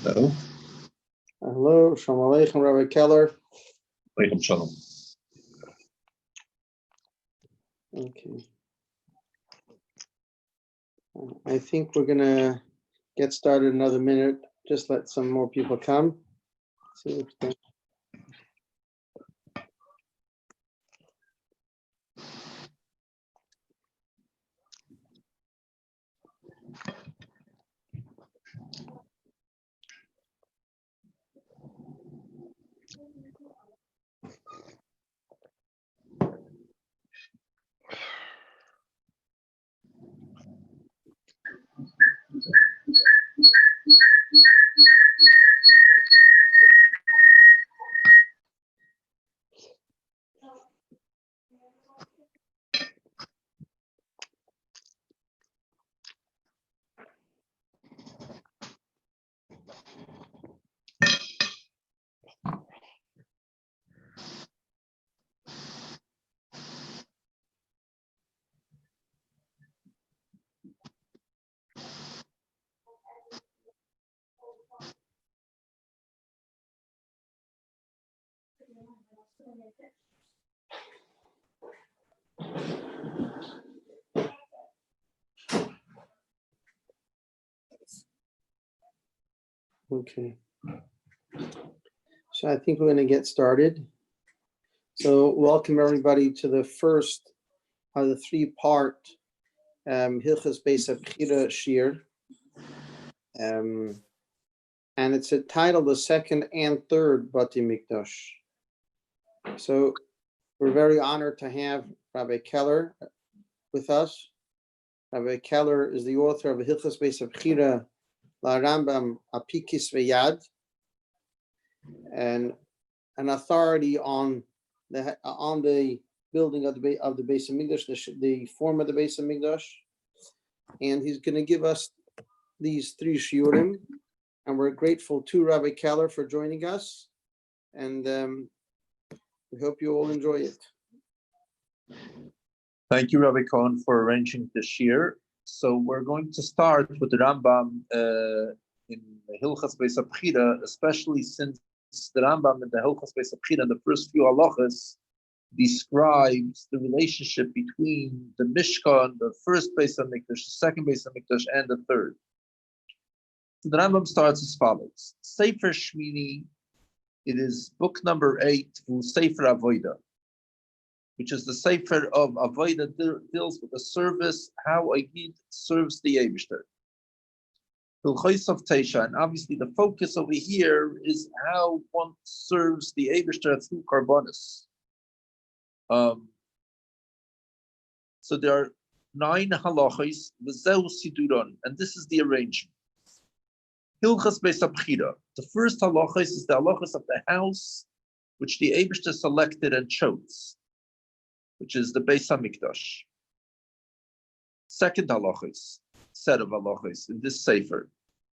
Hello. Hello, Shalom Aleichem, Rabbi Keller. Aleichem Shalom. Okay. I think we're gonna get started another minute. Just let some more people come. See if they... Okay. So I think we're going to get started. So welcome everybody to the first of the three-part Hilchos Beis Abchira Shir. And it's a title, the second and third Batei Mikdosh. So we're very honored to have Rabbi Keller with us. Rabbi Keller is the author of Hilchos Beis Abchira La Rambam Apikis Veyad, and an authority on the building of the Beis Mikdosh, the form of the Beis Mikdosh, and he's going to give us these three shiurim, and we're grateful to Rabbi Keller for joining us, and we hope you all enjoy it. Thank you, Rabbi Cohen, for arranging the shir. So we're going to start with the Rambam in the Hilchos Beis Abchira, especially since the Rambam in the Hilchos Beis Abchira, in the first few halachas, describes the relationship between the Mishkan, the first Beis Hamikdash, the second Beis Hamikdash, and the third. So the Rambam starts as follows: Sefer Shmini, it is book number 8, Sefer Avoda, which is the Sefer of Avoda, deals with the service, how a Yid serves the Eibishter. Hilchos of Teisha, and obviously the focus over here is how one serves the Eibishter through Karbonis. So there are 9 halachos, v'zeu siduron, and this is the arrangement. Hilchos Beis Abchira. The first halachos is the halachos of the house, which the Eibishter selected and chose, which is the Beis Hamikdash. Second halachos, set of halachos in this sefer.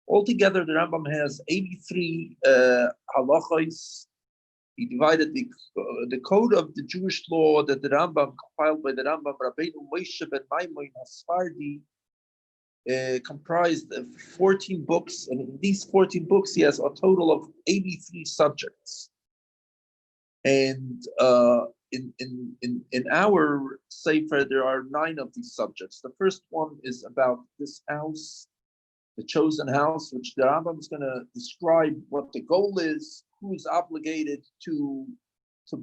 Altogether, the Rambam has 83 halachos. He divided the code of the Jewish law that the Rambam compiled by the Rambam Rabbeinu Moshe ben Maimon Hasfardi comprised of 14 books, and in these 14 books, he has a total of 83 subjects. And in our Sefer, there are 9 of these subjects. The first one is about this house, the chosen house, which the Rambam is going to describe what the goal is, who is obligated to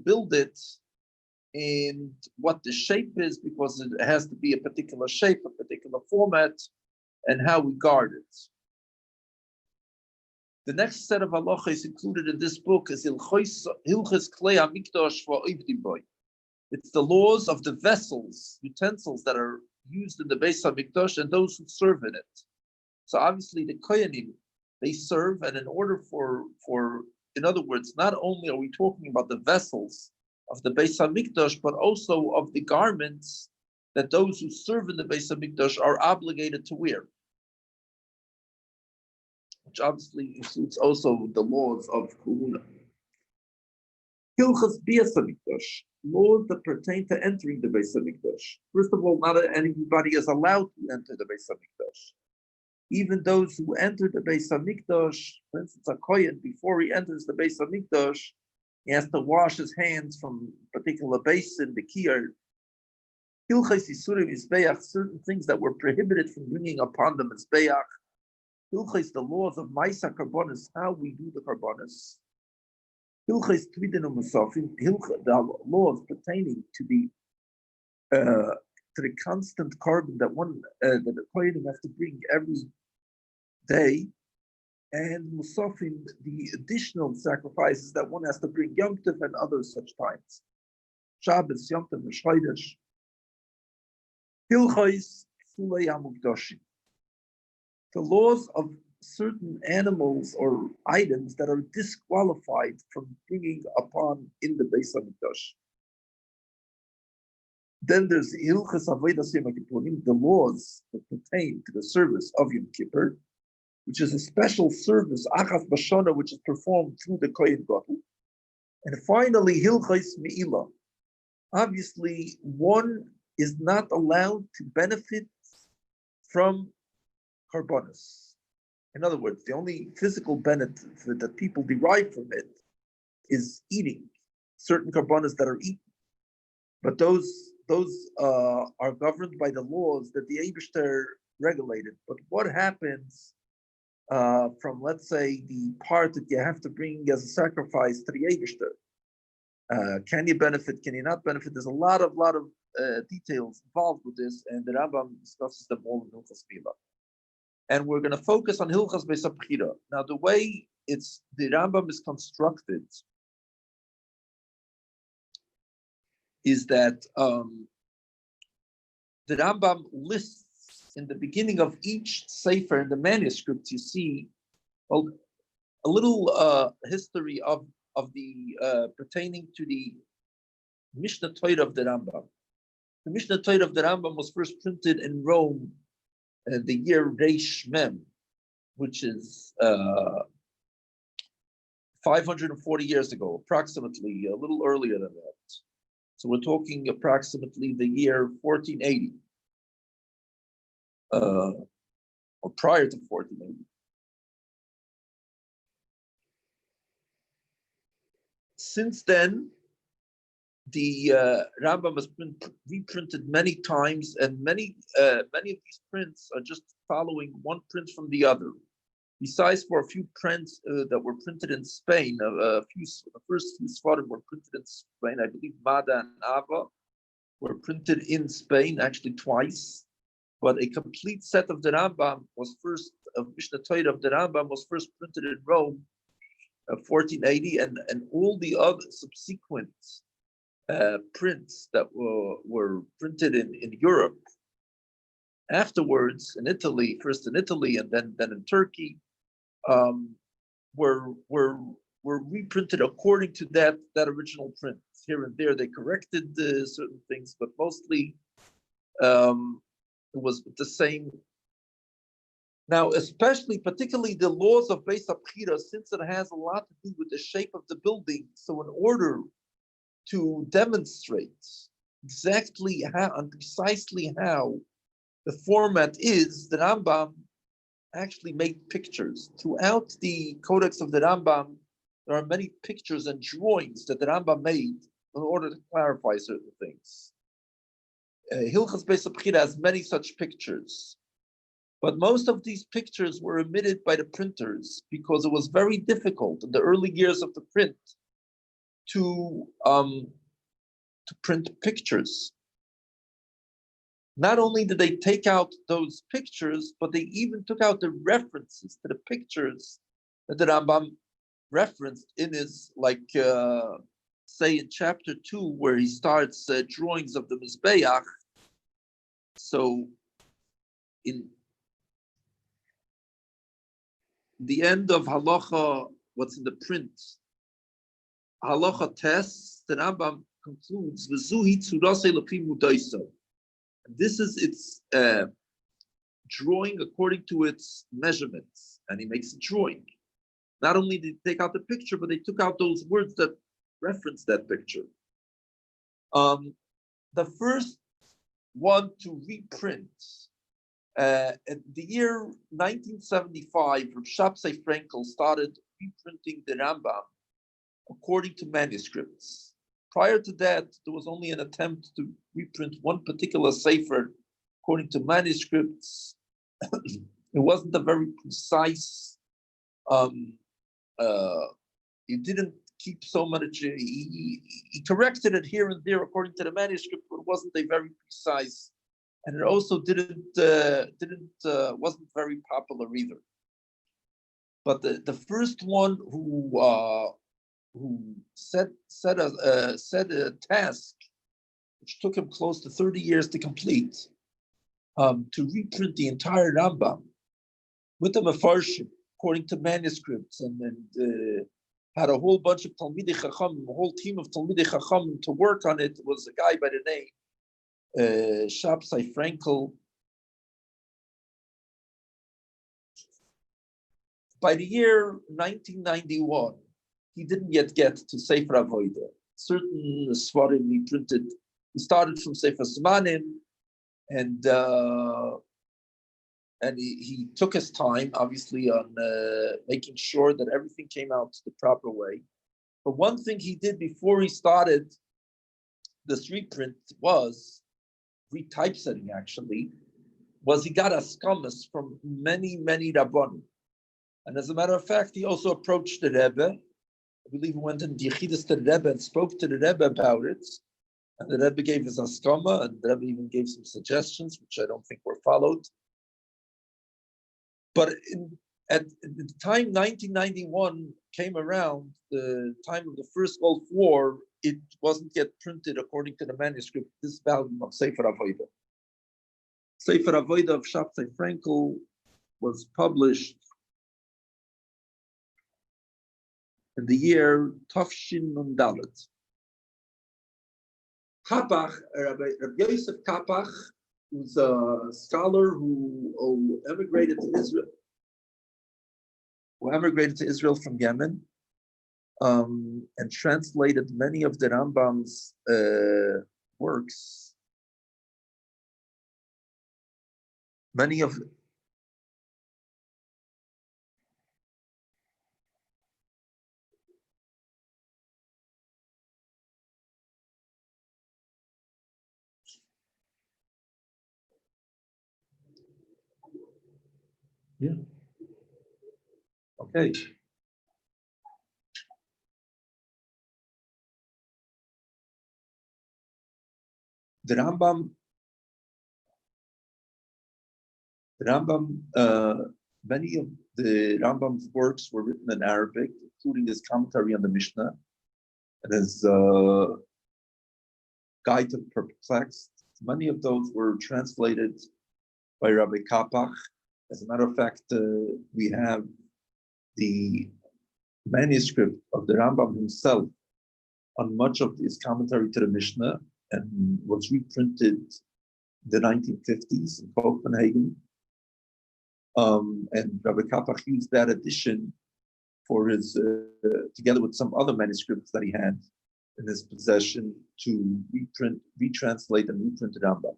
build it, and what the shape is, because it has to be a particular shape, a particular format, and how we guard it. The next set of halachos included in this book is Hilchos Klei Mikdosh v'Oivdim Bo. It's the laws of the vessels, utensils that are used in the Beis HaMikdash and those who serve in it. So obviously the Kohanim, they serve, and in order for in other words, not only are we talking about the vessels of the Beis HaMikdash, but also of the garments that those who serve in the Beis HaMikdash are obligated to wear, which obviously includes also the laws of Kahuna. Hilchos Beis HaMikdash, laws that pertain to entering the Beis HaMikdash. First of all, not anybody is allowed to enter the Beis HaMikdash. Even those who enter the Beis HaMikdash, for instance, a Kohen, before he enters the Beis HaMikdash, he has to wash his hands from a particular basin, the kiyar. Hilchos Yisurim Mizbeach, certain things that were prohibited from bringing upon the Mizbeach. Hilchos, the laws of Maisa Karbonis, how we do the Karbonis. Hilchos Tvidin U'Musafin, the laws pertaining to the constant carbon that the Kohanim have to bring every day, and Musafin, the additional sacrifices that one has to bring Yom Tov and other such times. Shabbos, Yom Tov, Chodesh. Hilchos Psulei HaMikdoshim, the laws of certain animals or items that are disqualified from bringing upon in the Beis HaMikdash. Then there's the Hilchos Avodas Yom Kippurim, the laws that pertain to the service of Yom Kippur, which is a special service, Achas Bashana, which is performed through the Kohen Gadol. And finally, Hilchos Me'ilah. Obviously, one is not allowed to benefit from Karbonis. In other words, the only physical benefit that people derive from it is eating certain Karbonis that are eaten. But those are governed by the laws that the Eibishter regulated. But what happens from, let's say, the part that you have to bring as a sacrifice to the Eibishter? Can you benefit? Can you not benefit? There's a lot of details involved with this, and the Rambam discusses them all in Hilchos Me'ilah. And we're going to focus on Hilchos Beis HaBechira. Now, the way the Rambam is constructed is that the Rambam lists in the beginning of each sefer in the manuscript, you see a little history of the pertaining to the Mishnah Torah of the Rambam. The Mishnah Torah of the Rambam was first printed in Rome the year Reish Mem, which is 540 years ago, approximately, a little earlier than that. So we're talking approximately the year 1480, or prior to 1480. Since then, the Rambam has been reprinted many times, and many of these prints are just following one print from the other. Besides for a few prints that were printed in Spain, the first few Sfarim were printed in Spain. I believe Mada and Ava were printed in Spain, actually twice. But a complete set of the Rambam of Mishnah Torah of the Rambam was first printed in Rome, 1480, and all the other subsequent prints that were printed in Europe afterwards, in Italy, first in Italy and then in Turkey, were reprinted according to that original print. Here and there they corrected certain things, but mostly it was the same. Now, particularly the laws of Beis HaBechira, since it has a lot to do with the shape of the building, so in order to demonstrate exactly how and precisely how The format is the Rambam actually made pictures. Throughout the Codex of the Rambam, there are many pictures and drawings that the Rambam made in order to clarify certain things. Hilchas Beis Abchira has many such pictures, but most of these pictures were omitted by the printers because it was very difficult in the early years of the print to print pictures. Not only did they take out those pictures, but they even took out the references to the pictures that the Rambam referenced in his, say in chapter 2, where he starts drawings of the Mizbeach. So in the end of Halacha, what's in the print, Halacha tests, the Rambam concludes, V'zuhi tzurasei l'pi mudaiso. This is its drawing according to its measurements, and he makes a drawing. Not only did they take out the picture, but they took out those words that reference that picture. The first one to reprint in the year 1975, Rav Shabtai Frankel started reprinting the Rambam according to manuscripts. Prior to that, there was only an attempt to reprint one particular sefer according to manuscripts. It wasn't a very precise. He didn't keep so much. He corrected it here and there according to the manuscript, but it wasn't a very precise, and it also wasn't very popular either. But the first one who set a task, which took him close to 30 years to complete, to reprint the entire Rambam with the Mefarshim according to manuscripts, and had a whole bunch of Talmidei Chachamim, a whole team of Talmidei Chachamim to work on it. Was a guy by the name Shabtai Frankel. By the year 1991, he didn't yet get to Sefer Avodah. Certain Svarim he printed. He started from Sefer Zmanim, and he took his time, obviously, on making sure that everything came out the proper way. But one thing he did before he started this reprint was retypesetting. Actually, was he got askamas from many Rabbanim, and as a matter of fact, he also approached the Rebbe. I believe he went in Yechidus to the Rebbe and spoke to the Rebbe about it. And the Rebbe gave his askama, and the Rebbe even gave some suggestions, which I don't think were followed. But at the time 1991 came around, the time of the First Gulf War, it wasn't yet printed according to the manuscript, this volume of Sefer Avodah. Sefer Avodah of Shabtai Frankel was published in the year Tafshin Nun Dalet. Kapach, Rabbi Yosef Kapach, who's a scholar who emigrated to Israel, from Yemen, and translated many of the Rambam's works. Many of Yeah. Okay. The Rambam, many of the Rambam's works were written in Arabic, including his commentary on the Mishnah and his Guide to the Perplexed. Many of those were translated by Rabbi Kapach. As a matter of fact, we have the manuscript of the Rambam himself on much of his commentary to the Mishnah, and was reprinted in the 1950s in Copenhagen. And Rabbi Kapach used that edition for his, together with some other manuscripts that he had in his possession, to retranslate and reprint the Rambam.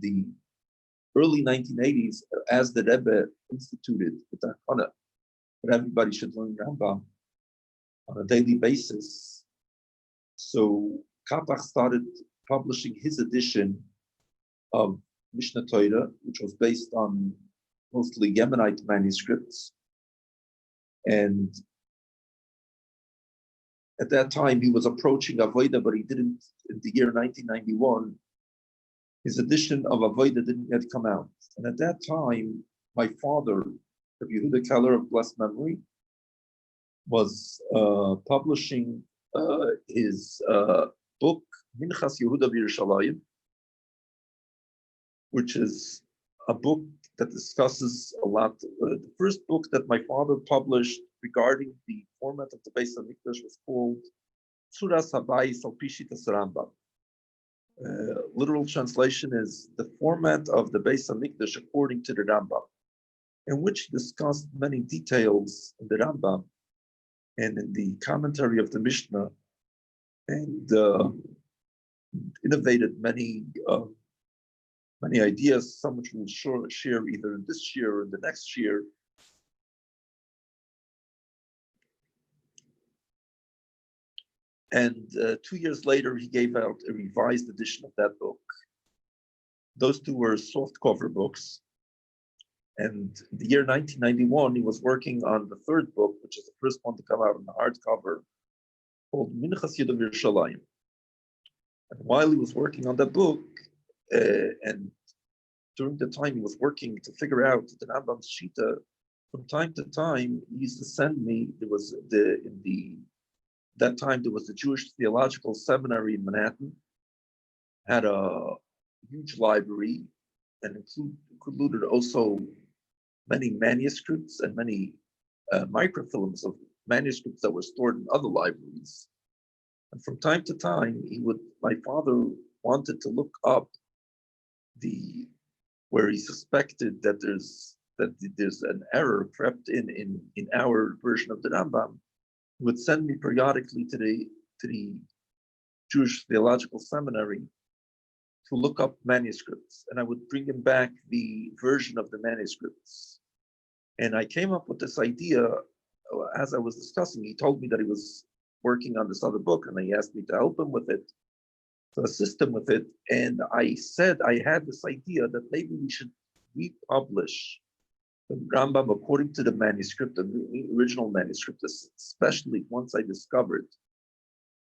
The early 1980s, as the Rebbe instituted the Takana, that everybody should learn Rambam on a daily basis. So Kapach started publishing his edition of Mishnah Torah, which was based on mostly Yemenite manuscripts. And at that time, he was approaching Avodah, but he didn't, in the year 1991, his edition of Avodah didn't yet come out. And at that time, my father, Rabbi Yehuda Keller of blessed memory, was publishing his book, Minchas Yehuda B'Yerushalayim, which is a book that discusses a lot. The first book that my father published regarding the format of the Beis Mikdosh was called Tzuras Habayis Al Pi Shitas Rambam. Literal translation is the format of the Beis Mikdosh according to the Rambam, in which he discussed many details in the Rambam and in the commentary of the Mishnah, and innovated many ideas, some which we'll share either in this year or in the next year. And 2 years later, he gave out a revised edition of that book. Those two were soft cover books. And in the year 1991, he was working on the third book, which is the first one to come out on the hardcover, called Minchas Yehuda B'Yerushalayim. And while he was working on that book, and during the time he was working to figure out the Rambam's Shita, from time to time, he used to send me, that time there was the Jewish Theological Seminary in Manhattan, had a huge library, and included also many manuscripts and many microfilms of manuscripts that were stored in other libraries. And from time to time, my father wanted to look up where he suspected that there's an error crept in our version of the Rambam. He would send me periodically to the Jewish Theological Seminary to look up manuscripts, and I would bring him back the version of the manuscripts. And I came up with this idea as I was discussing. He told me that he was working on this other book, and he asked me to help him with it, to assist him with it. And I said I had this idea that maybe we should republish the Rambam according to the manuscript, the original manuscript, especially once I discovered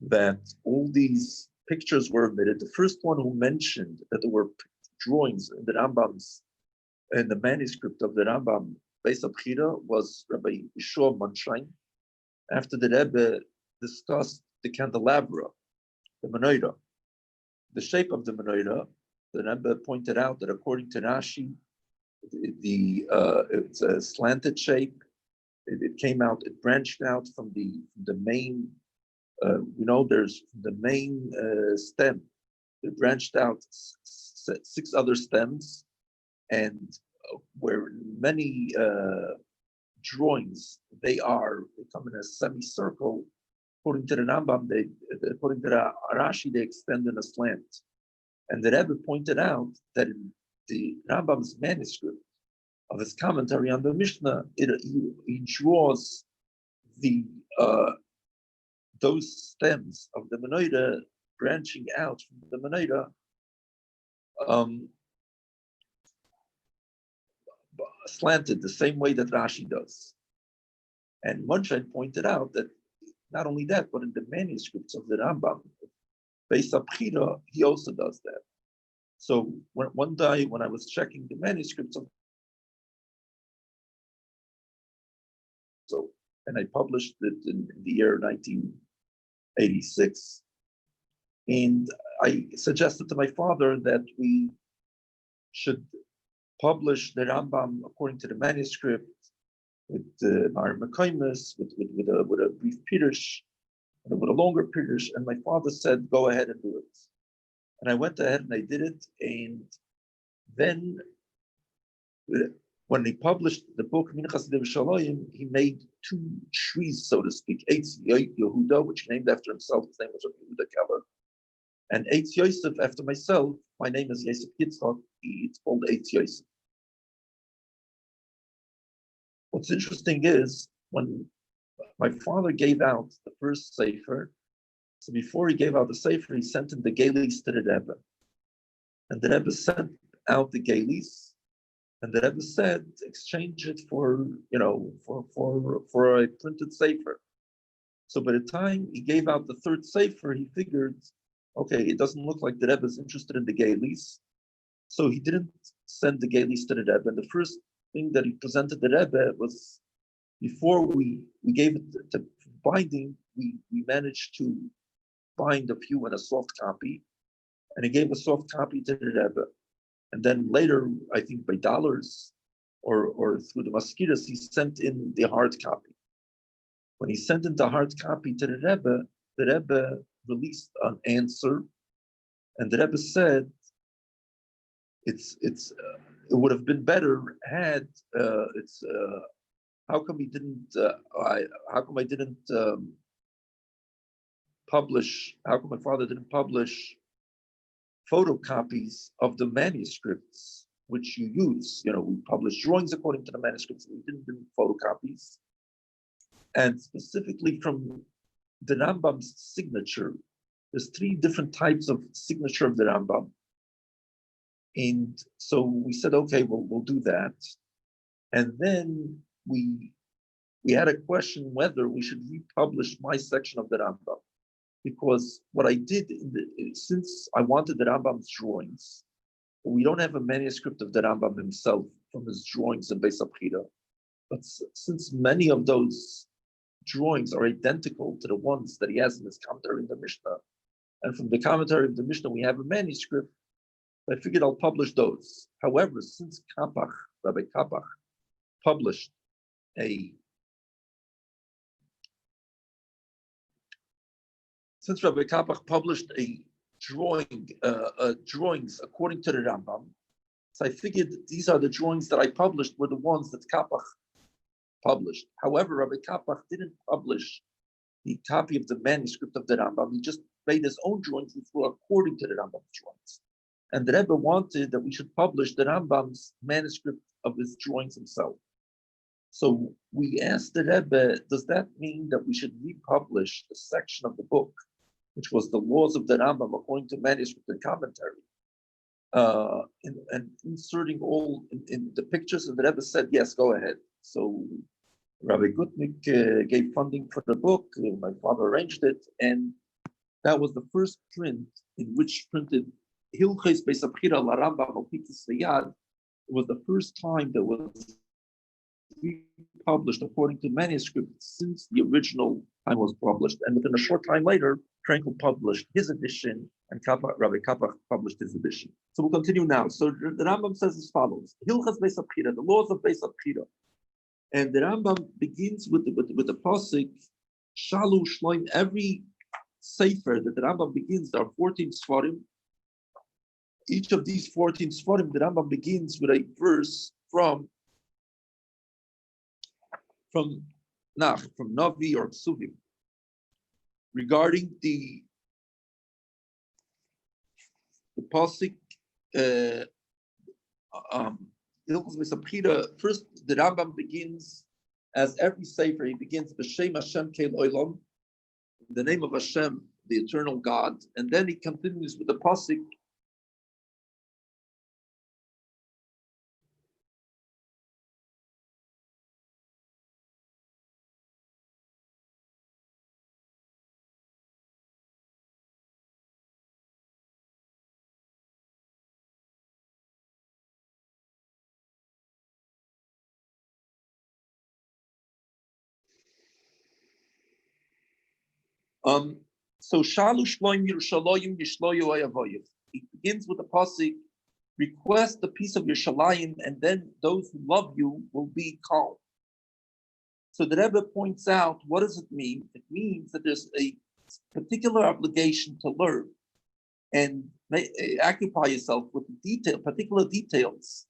that all these pictures were omitted. The first one who mentioned that there were drawings in the Rambam's, in the manuscript of the Rambam, Beis Abchira, was Rabbi Yeshua Manshein. After the Rebbe discussed the candelabra, the menorah, the shape of the menorah, the Rebbe pointed out that according to Rashi, it's a slanted shape. It branched out from the main. There's the main stem. It branched out 6 other stems, and where many drawings they come in a semicircle. According to the Rambam, according to the Rashi, they extend in a slant. And the Rebbe pointed out that in the Rambam's manuscript of his commentary on the Mishnah, he draws those stems of the menorah branching out from the menorah slanted the same way that Rashi does. And Manshein pointed out that not only that, but in the manuscripts of the Rambam, Beis Abchira, he also does that. So one day when I was checking the manuscripts and I published it in the year 1986, and I suggested to my father that we should publish the Rambam according to the manuscript with Mar Mekaymis, with a brief pirush, and with a longer pirush. And my father said, "Go ahead and do it." And I went ahead and I did it. And then, when he published the book Minchas Yehuda, he made 2 trees, so to speak. Eitz Yehuda, which he named after himself. His name was Rabbi Yehuda Keller. And Eitz Yosef, after myself, my name is Yosef Yitzchak. It's called Eitz Yosef. What's interesting is when my father gave out the first sefer, so before he gave out the sefer, he sent in the Geilis to the Rebbe. And the Rebbe sent out the Geilis, and the Rebbe said, exchange it for, for a printed sefer. So by the time he gave out the third sefer, he figured, okay, it doesn't look like the Rebbe is interested in the Geilis. So he didn't send the Geilis to the Rebbe. And the first thing that he presented the Rebbe was, before we gave it to binding, we managed to bind a few in a soft copy, and he gave a soft copy to the Rebbe. And then later, I think by dollars or through the mosquitoes, he sent in the hard copy. When he sent in the hard copy to the Rebbe released an answer, and the Rebbe said, it would have been better had how come I didn't publish? How come my father didn't publish photocopies of the manuscripts which you use? We publish drawings according to the manuscripts. We didn't do photocopies, and specifically from the Rambam's signature. There's 3 different types of signature of the Rambam, and so we said, okay, we'll do that, and then we had a question whether we should republish my section of the Rambam, because what I did since I wanted the Rambam's drawings, we don't have a manuscript of the Rambam himself from his drawings in Beis Abchira, but since many of those drawings are identical to the ones that he has in his commentary in the Mishnah, and from the commentary of the Mishnah we have a manuscript, I figured I'll publish those. However, since Rabbi Kapach published a drawings according to the Rambam, so I figured these are the drawings that I published were the ones that Kapach published. However, Rabbi Kapach didn't publish the copy of the manuscript of the Rambam. He just made his own drawings which were according to the Rambam's drawings. And the Rebbe wanted that we should publish the Rambam's manuscript of his drawings himself. So we asked the Rebbe, does that mean that we should republish the section of the book, which was the laws of the Rambam according to manuscript and commentary, and inserting all in the pictures? And the Rebbe said, yes, go ahead. So Rabbi Gutnick gave funding for the book. My father arranged it, and that was the first print in which printed Hilchos Beis Abchira la Rambam al Pikus V'Yad. It was the first time that was republished according to manuscript since the original time was published. And within a short time later, Krenkel published his edition, and Rabbi Kapach published his edition. So we'll continue now. So the Rambam says as follows: Hilchos Beis Abchira, the laws of Beis Abchira. And the Rambam begins with the pasuk Shalu Shloim. Every sefer that the Rambam begins, there are 14 Sfarim. Each of these 14 Sfarim, the Rambam begins with a verse from Navi or Ksuvim regarding the pasuk. First, the Rambam begins, as every sefer, he begins b'Shem Hashem Keil Olam, in the name of Hashem, the eternal God, and then he continues with the pasuk. So Shalu Shloim Yerushalayim Yishloyu Ayavoyev. He begins with the pasuk, request the peace of Yerushalayim, and then those who love you will be calm. So the Rebbe points out, what does it mean? It means that there's a particular obligation to learn and occupy yourself with particular details,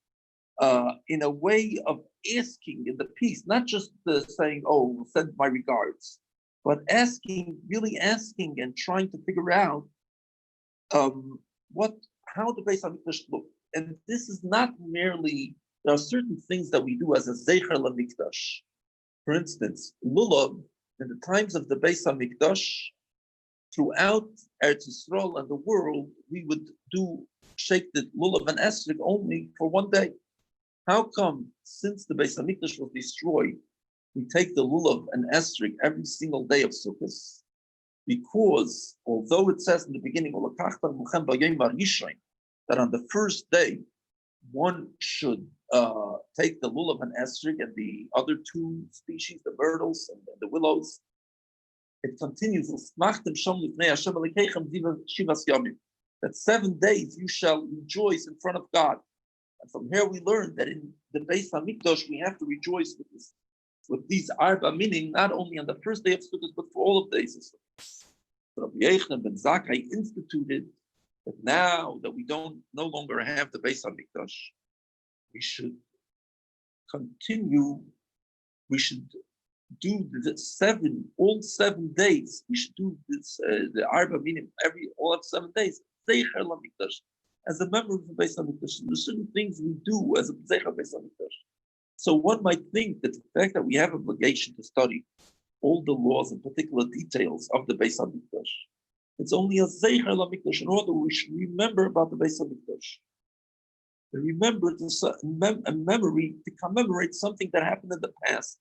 in a way of asking in the peace, not just saying, "Oh, send my regards," but really asking and trying to figure out what how the Beis Hamikdash looked. And this is not merely, there are certain things that we do as a Zecher LaMikdash. For instance, Lulav, in the times of the Beis Hamikdash, throughout Eretz Yisrael and the world, we would do shake the Lulav and Esrog only for one day. How come, since the Beis Hamikdash was destroyed, we take the Lulav and Esrog every single day of Sukkot? Because although it says in the beginning, that on the first day, one should take the lulav and esrog and the other two species, the myrtles and the willows. It continues, that 7 days you shall rejoice in front of God. And from here we learn that in the Beis Hamikdash we have to rejoice with these arba, meaning not only on the first day of Sukkot, but for all of the days of Sukkot. Rabbi Yechon ben Zakkai instituted that now that we no longer have the Beis Hamikdash, we should continue. We should do all 7 days. We should do this the arba, meaning all of 7 days. Zeicher LaMikdash, as a member of the Beis Hamikdash. There are certain things we do as a Zeicher Beis Hamikdash. So one might think that the fact that we have obligation to study all the laws and particular details of the Beis Hamikdash, it's only a Zeicher LaMikdash. In order we should remember about the Beis Hamikdash. Remember a memory to commemorate something that happened in the past,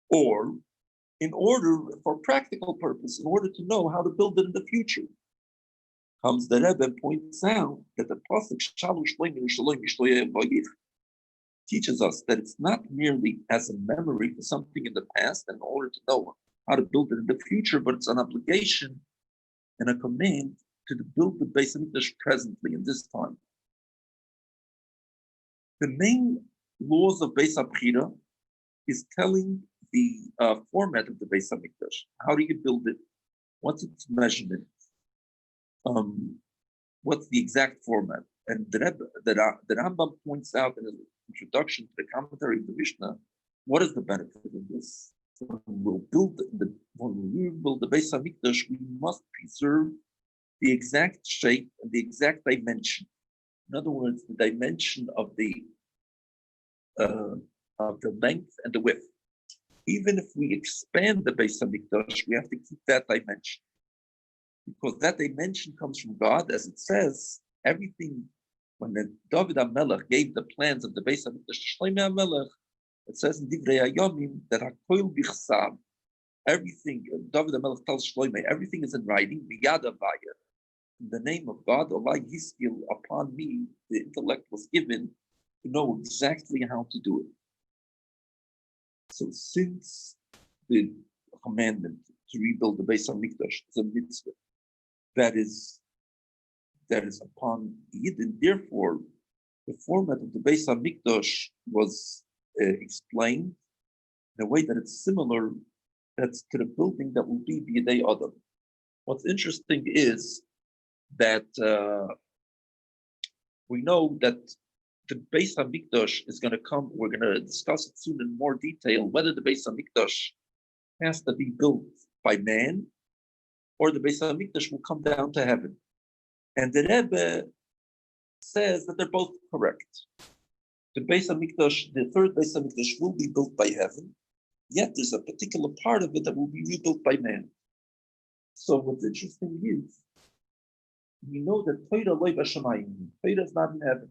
or in order for practical purpose, in order to know how to build it in the future. Comes the Rebbe and points out that the pasuk Shalu Shloim Yishalom Yishloyeh Vayich teaches us that it's not merely as a memory for something in the past in order to know how to build it in the future, but it's an obligation and a command to build the Beis Hamikdash presently in this time. The main laws of Beis Hamikdash is telling the format of the Beis Hamikdash. How do you build it? What's its measurement? What's the exact format? And the Rambam points out in his introduction to the commentary of the Mishnah, what is the benefit of this? When we build the Beis Hamikdash, we must preserve the exact shape and the exact dimension. In other words, the dimension of the length and the width. Even if we expand the Beis Hamikdash, we have to keep that dimension, because that dimension comes from God, as it says. Everything, when the David HaMelech gave the plans of the Beis Hamikdash to Shlomo HaMelech, it says in Divrei Hayomim that Hakoil Bichsav, everything, David HaMelech tells Shlomo, everything is in writing, Miyad Avaya, in the name of God, Allah Yiskil, upon me, the intellect was given to know exactly how to do it. So since the commandment to rebuild the Beis Hamikdash is a mitzvah that is upon Yidden, therefore the format of the Beis Hamikdash was explained in a way that it's similar to the building that will be B'yedei Adam. What's interesting is that we know that the Beis Hamikdash is going to come. We're going to discuss it soon in more detail, whether the Beis Hamikdash has to be built by man or the Beis Hamikdash will come down to heaven. And the Rebbe says that they're both correct. The Beis Hamikdash, the third Beis Hamikdash, will be built by heaven, yet there's a particular part of it that will be rebuilt by man. So what's interesting is, we know that Torah loy b'shamayim, Torah is not in heaven.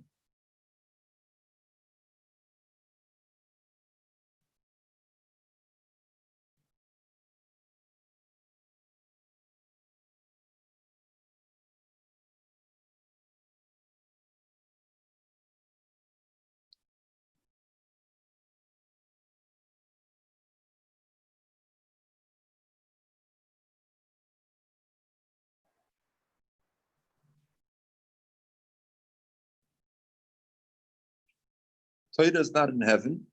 Torah is not in heaven.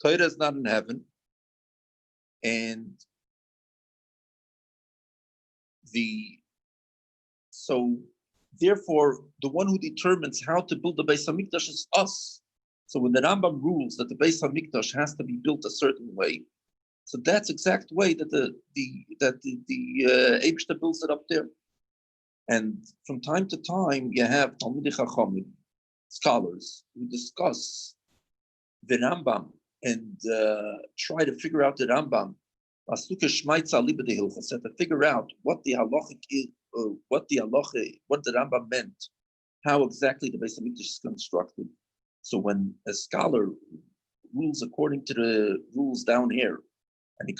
Torah is not in heaven, and so therefore the one who determines how to build the Beis Hamikdash is us. So when the Rambam rules that the Beis Hamikdash has to be built a certain way, so that's exact way that the Eibishter builds it up there. And from time to time, you have Talmidei Chachamim, scholars, who discuss the Rambam and try to figure out the Rambam. To figure out what the halachic is, what the Rambam meant, how exactly the Beis Hamikdash is constructed. So when a scholar rules according to the rules down here, and he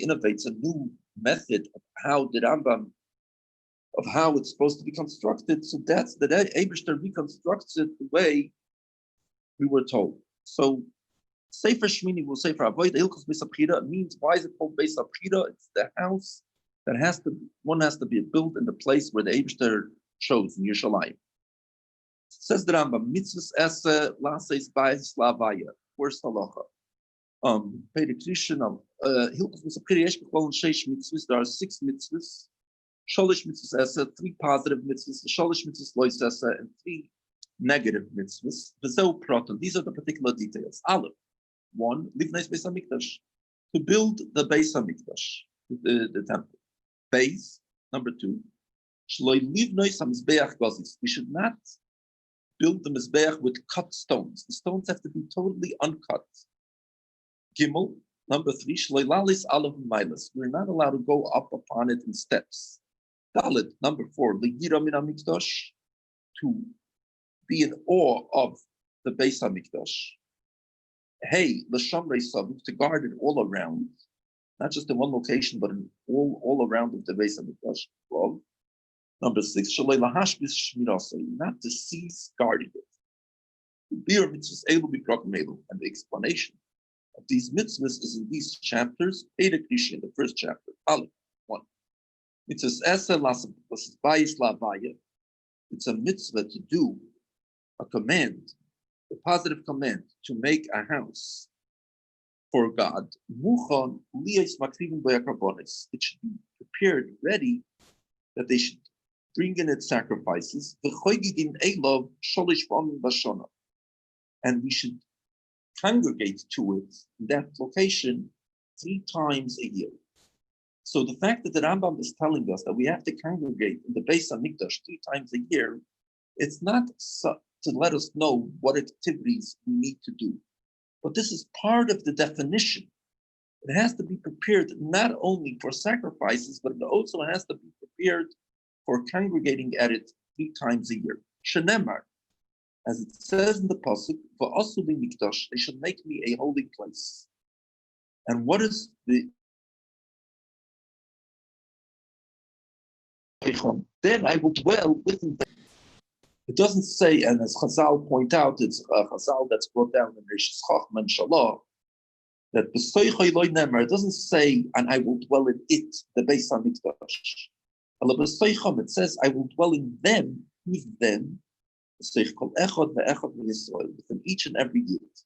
innovates a new method of how the Rambam, of how it's supposed to be constructed, so that's the Eibishter reconstructs it the way we were told. So Sefer Shmini will say for Avoid Hilchos Beis Abchira means, why is it called Beis Abchira? It's the house that one has to be built in the place where the Eibishter chose in Yerushalayim. Says the Rambam, mitzvahs esse laseis bais lavaya. First halacha. Pedikrishin Hilchos Beis Abchira yesh b'chol sheish mitzvahs. There are 6 mitzvahs. Sholish mitzvahs esse, 3 positive mitzvahs. Sholish mitzvahs lois esse, and 3 negative mitzvahs. V'zeu proton. These are the particular details. Aleph. 1, livnais Beis Hamikdash, to build the Beis Hamikdash, the temple. Base. Number 2, shloi livnais hamizbeach gazis. We should not build the mizbeach with cut stones. The stones have to be totally uncut. Gimel. Number 3, shloi lalis alav milas. We're not allowed to go up upon it in steps. Dalet. Number 4, ligira min hamikdash, to be in awe of the Beis Hamikdash. Hey, l'shamrei saviv, to guard it all around, not just in one location, but in all around of the Beis Hamikdash. Well, number 6, shalei lahashbis shmirasei, not to cease guarding it. Bir mitzvahs elu b'prokem elu, and the explanation of these mitzvahs is in these chapters. Perek Rishi, in the first chapter. Aleph 1. Mitzvahs esse lasem bayis lavaya. It's a mitzvah to do, a command, a positive command, to make a house for God. It should be prepared, ready, that they should bring in its sacrifices. And we should congregate to it, in that location, 3 times a year. So the fact that the Rambam is telling us that we have to congregate in the Beis Hamikdash 3 times a year, it's not to let us know what activities we need to do. But this is part of the definition. It has to be prepared not only for sacrifices, but it also has to be prepared for congregating at it 3 times a year. Shenemar, as it says in the pasuk, v'asu li mikdash, they should make me a holy place. And what is the then I will dwell within them. It doesn't say, and as Chazal point out, it's Chazal that's brought down in Rishis Chachma and Shalah, that it doesn't say, and I will dwell in it, the Beis Hamikdash. It says, I will dwell in them, with them, within each and every unit.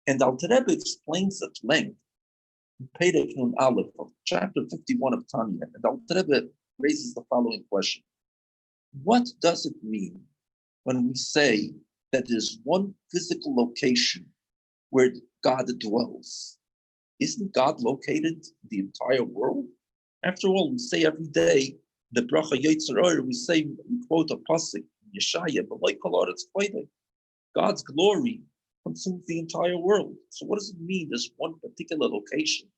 And Alter Rebbe explains at length in Perek Nun Aleph of chapter 51 of Tanya, and Alter Rebbe raises the following question. What does it mean when we say that there's one physical location where God dwells? Isn't God located in the entire world? After all, we say every day, the bracha Yetzer Or, we quote a pasuk, Yeshaya, but like it's quite like God's glory consumes the entire world. So what does it mean? There's one particular location.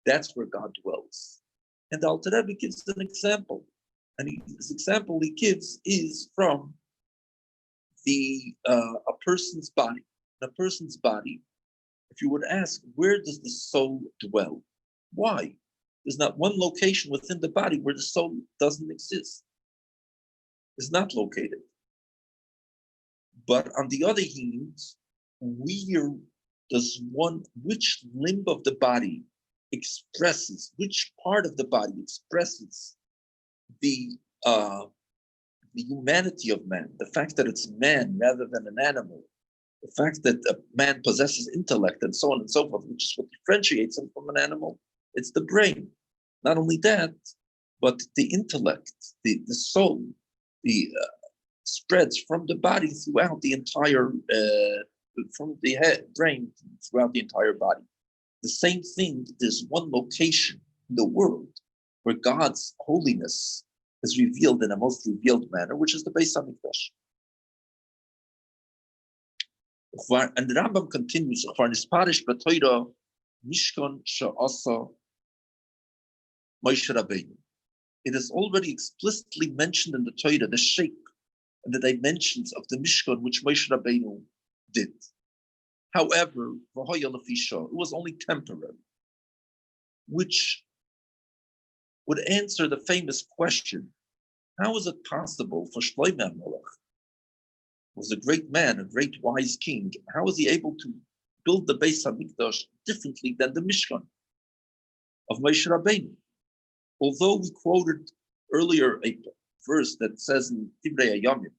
That's where God dwells. And the Alter Rebbe gives an example. And this example he gives is from a person's body. In a person's body, if you would ask, where does the soul dwell? Why? There's not one location within the body where the soul doesn't exist. It's not located. But on the other hand, which limb of the body expresses, which part of the body expresses the humanity of man, the fact that it's man rather than an animal, The fact that a man possesses intellect and so on and so forth, which is what differentiates him from an animal, it's the brain. Not only that, but the intellect, the soul, the spreads from the body throughout the entire, from the head, brain throughout the entire body. The same thing, there's one location in the world where God's holiness is revealed in a most revealed manner, which is the Beis Hamikdash. And the Rambam continues, Mishkan Sha'asa Moshe Rabbeinu. It is already explicitly mentioned in the Torah, the shape and the dimensions of the Mishkan which Moshe Rabbeinu did. However, it was only temporary, which would answer the famous question, how is it possible for Shlomo HaMelech, who was a great man, a great wise king, how is he able to build the Beis Hamikdash differently than the Mishkan of Moshe Rabbeinu? Although we quoted earlier a verse that says in Divrei Hayamim,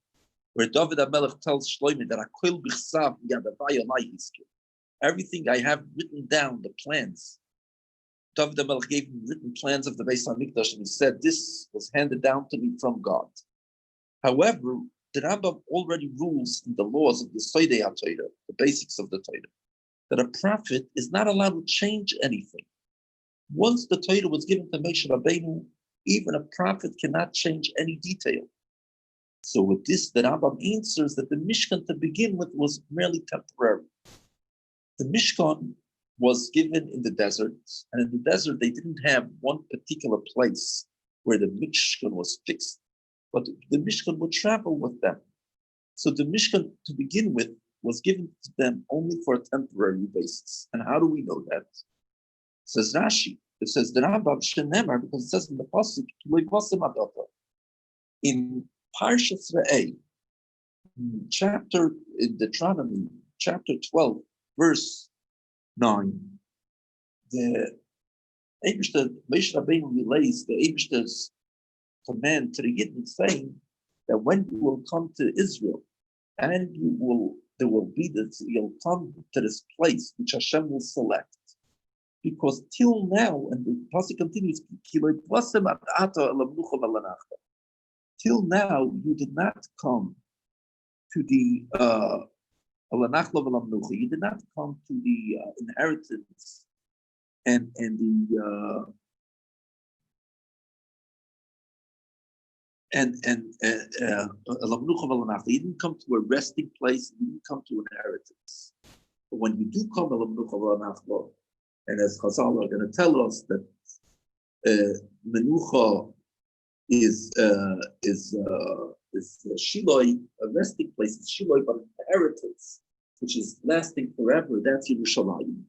where David HaMelech tells Shlomo that Akol Bichsav Yadavai Alai Hiskir, everything I have written down, the plans. David HaMelech gave him written plans of the Beis Hamikdash, and he said, this was handed down to me from God. However, the Rambam already rules in the laws of the Sodei HaTorah, the basics of the Torah, that a prophet is not allowed to change anything. Once the Torah was given to Moshe Rabbeinu, even a prophet cannot change any detail. So with this, the Rambam answers that the Mishkan to begin with was merely temporary. The Mishkan was given in the desert, and in the desert they didn't have one particular place where the Mishkan was fixed, but the Mishkan would travel with them. So the Mishkan to begin with was given to them only for a temporary basis. And how do we know that? Says Rashi, it says the Rambam Shenemar, because it says in the pasuk in Parshas Re'eh, chapter in Deuteronomy, chapter 12, verse 9, the Eibishter Moshe Rabbeinu relays the Eibishter's command to the Yidden, saying that when you will come to Israel, and you'll come to this place which Hashem will select. Because till now, and the passage continues, till now you did not come to the you did not come to the inheritance and the you didn't come to a resting place, you didn't come to inheritance. But when you do come, and as Chazal are going to tell us that Menucha is Shiloi, a resting place, is Shiloi, but inheritance, which is lasting forever, that's Yerushalayim.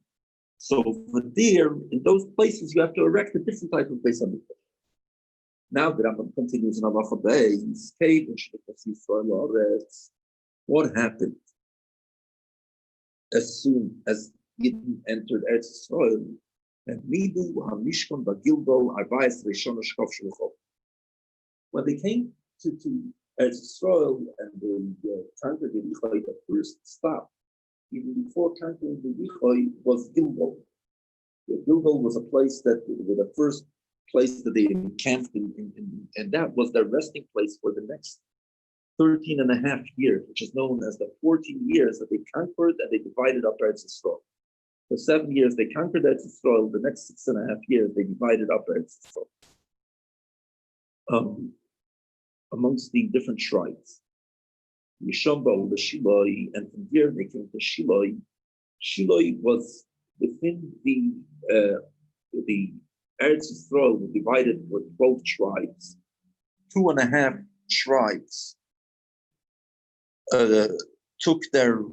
So for there, in those places, you have to erect a different type of Beis Hamikdash. Now the Rambam continues in Halacha Beis, what happened as soon as Yidden entered Eretz Yisrael, and Midu HaMishkan Bagilgal Arba'es Rishon Shkov Shluchot. When they came to Eretz Yisrael and they conquered the Yichai, the first stop, even before conquering the Yichai, was Gilgal. Gilgal was a place that was the first place that they encamped in, and that was their resting place for the next 13 and a half years, which is known as the 14 years that they conquered and they divided up Eretz Yisrael. For 7 years they conquered Eretz Yisrael, the next 6.5 years they divided up Eretz Yisrael amongst the different tribes. Mishamba, the Shiloi, and from here they came to Shiloi. Shiloi was within the Eretz Yisrael was divided with 12 tribes. 2.5 tribes took their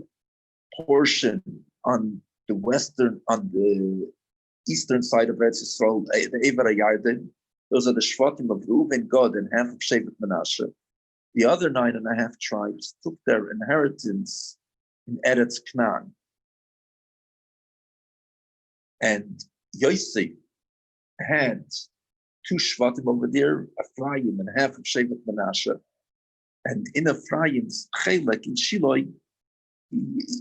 portion on the eastern side of Eretz Yisrael, the Ever Yarden. Those are the Shvatim of Reuven, Gad, and half of Shevet Menashe. The other 9.5 tribes took their inheritance in Eretz Canaan. And Yosef had 2 Shvatim over there, Ephraim and half of Shevet Menashe. And in Ephraim's Chelek in Shiloi,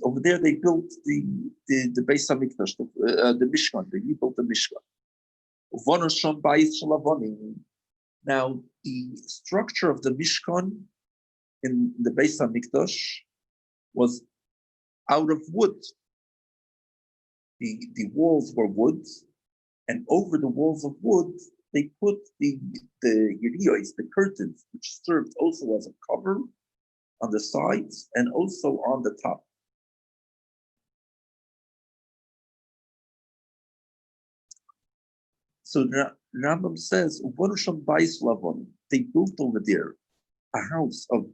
over there they built the Beis Hamikdash, the Mishkan. They rebuilt the Mishkan. Now the structure of the Mishkan in the Beis Hamikdash was out of wood. The walls were wood, and over the walls of wood they put the yeriyos, the curtains, which served also as a cover on the sides and also on the top. So Rambam says, they built over there a house of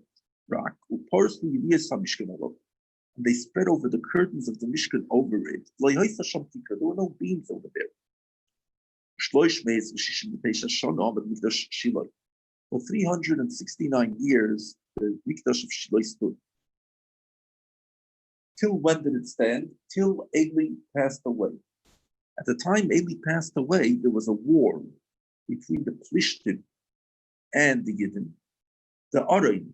rock, and they spread over the curtains of the Mishkan over it. There were no beams over there. For 369 years, the Mikdosh of Shiloh stood. Till when did it stand? Till Eli passed away. At the time Eli passed away, there was a war between the Plishtim and the Yidden. The Araim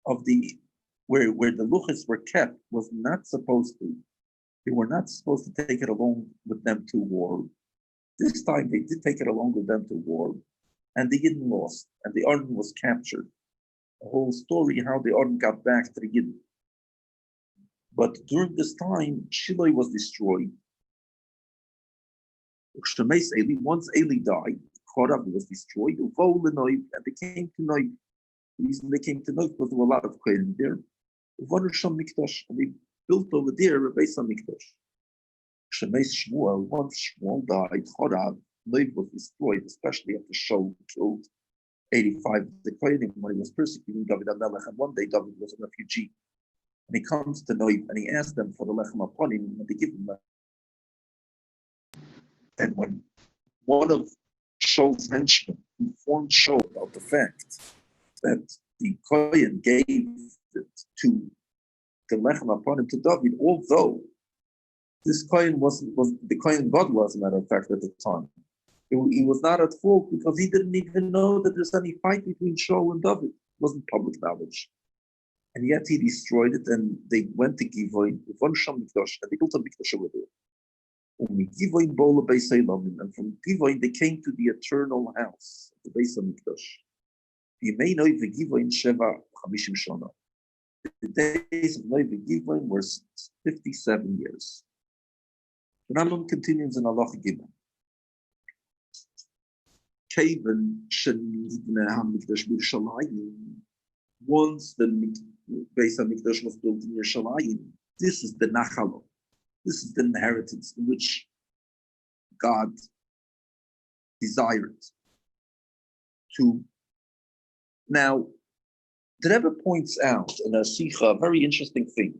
of the where the luchas were kept was not supposed to. They were not supposed to take it along with them to war. This time they did take it along with them to war, and the Yidden lost, and the Aron was captured. The whole story how the Aron got back to the Yidden. But during this time, Shiloh was destroyed. Once Eli died, Chorav was destroyed, and they came to Noib. The reason they came to Noib because there were a lot of Kohen there. And they built over there a Beis Hamikdash. Once Shmuel died, Chorav, Noib was destroyed, especially after Shaul killed 85 of the Kohenim when he was persecuting David HaMelech. And one day David was a refugee. And he comes to Noib and he asks them for the Lechem Aponim, and they give him that. And when one of Shaul's henchmen informed Shaul about the fact that the Kohen gave it to the Lechem Aponim to David, although this Kohen was the Kohen Gadol, as a matter of fact, at the time, he was not at fault because he didn't even know that there's any fight between Shaul and David. It wasn't public knowledge. And yet he destroyed it, and they went to Givoin, and they built a Mikdosh over there. And from Givoin they came to the eternal house, the Beis Hamikdash. The days of Noib Givoin were 57 years. The Rambam continues in Allah Gimel. Once the Beis Hamikdash was built in Yerushalayim, this is the Nachalo. This is the inheritance in which God desired to. Now, the Rebbe points out in a Sikha a very interesting thing.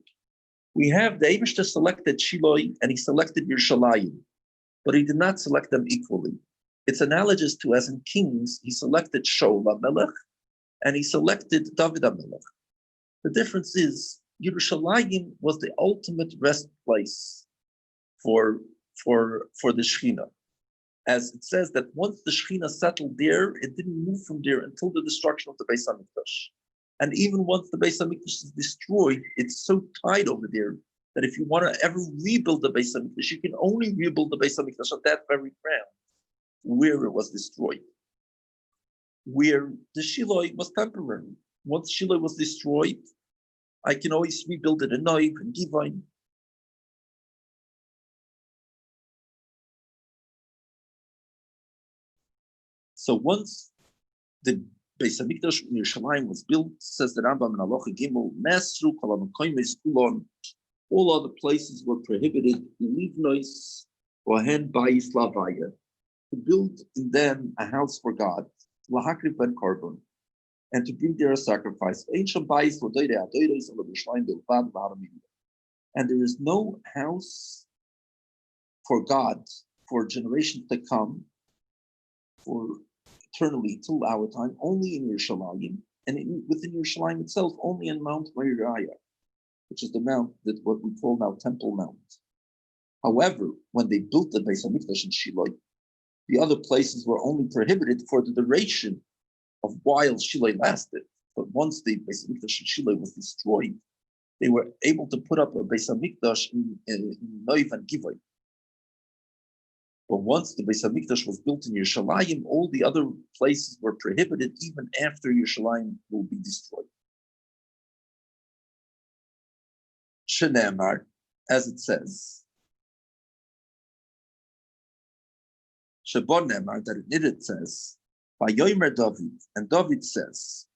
We have the Eibishter selected Shiloh and he selected Yerushalayim, but he did not select them equally. It's analogous to, as in Kings, he selected Shaul HaMelech and he selected David HaMelech. The difference is Yerushalayim was the ultimate rest place for the Shekhinah. As it says that once the Shekhinah settled there, it didn't move from there until the destruction of the Beis Hamikdash. And even once the Beis Hamikdash is destroyed, it's so tight over there that if you want to ever rebuild the Beis Hamikdash, you can only rebuild the Beis Hamikdash on that very ground where it was destroyed. Where the Shiloh was temporary. Once Shiloh was destroyed, I can always rebuild it in Noib and Givoin. So once the Beis Hamikdash in Yerushalayim was built, says the Rambam in Halacha Gimel, Masru Kol HaMakoymes Kulon, all other places were prohibited, Livnois Ohen Bayis Lavaya, to build in them a house for God, Lahakriv Ben Korban, and to bring there a sacrifice. And there is no house for God for generations to come, for eternally till our time, only in Yerushalayim, and within Yerushalayim itself, only in Mount Moriah, which is the mount that what we call now Temple Mount. However, when they built the Beis Hamikdash in Shiloh, the other places were only prohibited for the duration of while Shiloh lasted. But once the Beis Hamikdash in Shiloh was destroyed, they were able to put up a Beis Mikdosh in Noiv and Givoy. But once the Beis Mikdosh was built in Yerushalayim, all the other places were prohibited even after Yerushalayim will be destroyed. Shenemar, as it says, Shabon Nemar, that in it says, by Yomer David, and David says,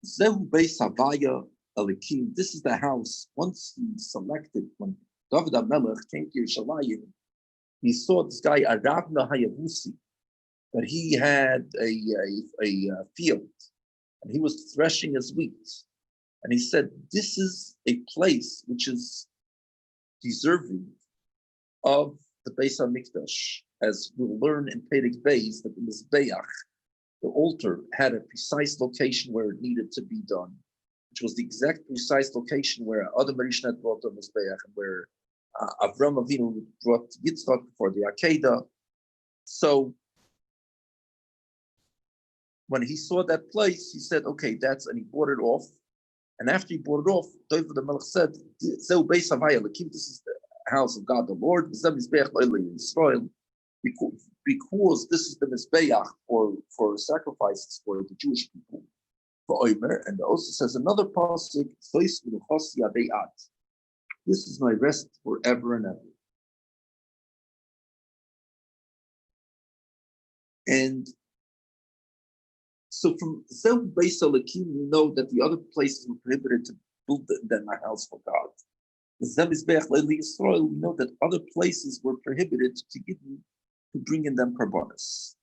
Zehu Beis Havaya Elikim, this is the house. Once he selected, when David HaMelech came to Yerushalayim, he saw this guy, Aravna Hayavusi, that he had a field, and he was threshing his wheat. And he said, this is a place which is deserving of the Beis HaMikdash, as we'll learn in Perek Beis, that the Mizbeach, the altar, had a precise location where it needed to be done, which was the exact precise location where Adam Rishon brought the Mizbeach, and where Avram Avinu brought Yitzchak for the Akedah. So when he saw that place, he said, okay, and he bought it off. And after he bought it off, David the Melech said, this is the house of God the Lord, because this is the Mizbeach for sacrifices for the Jewish people. And also says another pasuk, this is my rest forever and ever. And so from Zeh Beis Elikim, we know that the other places were prohibited to build my house for God. The Zeh Mizbeach Leili Yisrael, we know that other places were prohibited to bring in them karbonos.